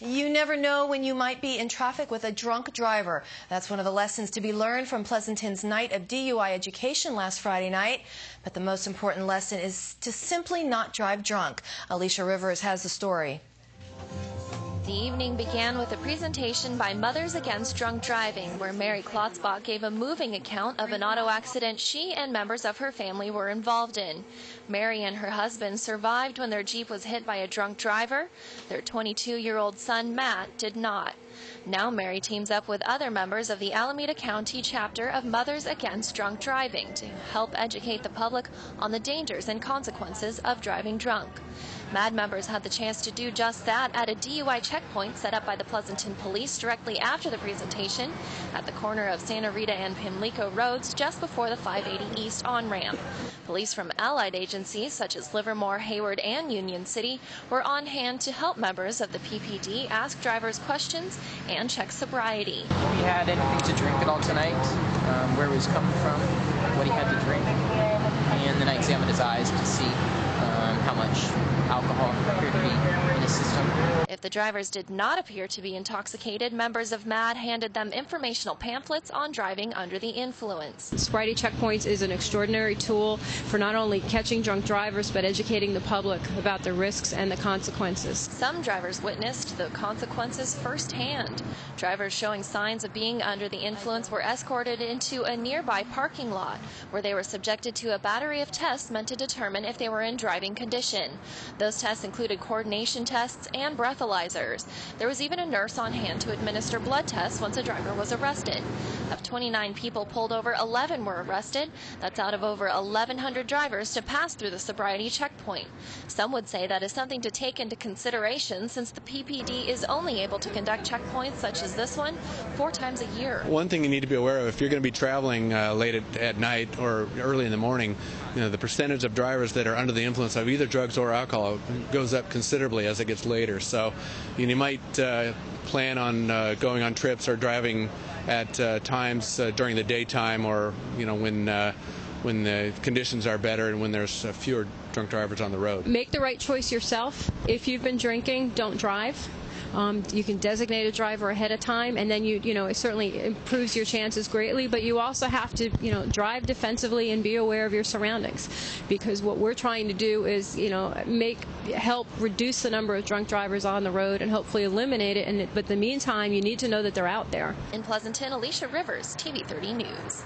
You never know when you might be in traffic with a drunk driver. That's one of the lessons to be learned from Pleasanton's night of DUI education last Friday night. But the most important lesson is to simply not drive drunk. Alicia Rivers has the story. The evening began with a presentation by Mothers Against Drunk Driving, where Mary Klotzbach gave a moving account of an auto accident she and members of her family were involved in. Mary and her husband survived when their Jeep was hit by a drunk driver. Their 22-year-old son, Matt, did not. Now Mary teams up with other members of the Alameda County chapter of Mothers Against Drunk Driving to help educate the public on the dangers and consequences of driving drunk. MAD members had the chance to do just that at a DUI checkpoint set up by the Pleasanton Police directly after the presentation at the corner of Santa Rita and Pimlico Roads just before the 580 East on-ramp. Police from allied agencies such as Livermore, Hayward, and Union City were on hand to help members of the PPD ask drivers questions and check sobriety. He had anything to drink at all tonight, where he was coming from, what he had to drink, and then I examined his eyes to see how much alcohol appeared to be in his system. If the drivers did not appear to be intoxicated, members of MAD handed them informational pamphlets on driving under the influence. Sobriety checkpoints is an extraordinary tool for not only catching drunk drivers but educating the public about the risks and the consequences. Some drivers witnessed the consequences firsthand. Drivers showing signs of being under the influence were escorted into a nearby parking lot where they were subjected to a battery of tests meant to determine if they were in driving condition. Those tests included coordination tests and breathalyzers. There was even a nurse on hand to administer blood tests once a driver was arrested. Of 29 people pulled over, 11 were arrested. That's out of over 1,100 drivers to pass through the sobriety checkpoint. Some would say that is something to take into consideration since the PPD is only able to conduct checkpoints such as this one 4 times a year. One thing you need to be aware of, if you're going to be traveling late at night or early in the morning, the percentage of drivers that are under the influence of either drugs or alcohol goes up considerably as it gets later. So you might plan on going on trips or driving at times during the daytime, or when the conditions are better and when there's fewer drunk drivers on the road. Make the right choice yourself. If you've been drinking, don't drive. You can designate a driver ahead of time, and then it certainly improves your chances greatly. But you also have to drive defensively and be aware of your surroundings, because what we're trying to do is help reduce the number of drunk drivers on the road and hopefully eliminate it. But in the meantime, you need to know that they're out there. In Pleasanton, Alicia Rivers, TV30 News.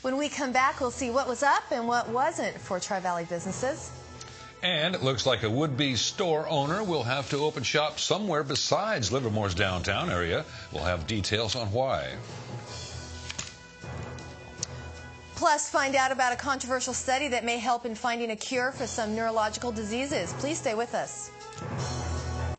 When we come back, we'll see what was up and what wasn't for Tri-Valley businesses. And it looks like a would-be store owner will have to open shop somewhere besides Livermore's downtown area. We'll have details on why. Plus, find out about a controversial study that may help in finding a cure for some neurological diseases. Please stay with us.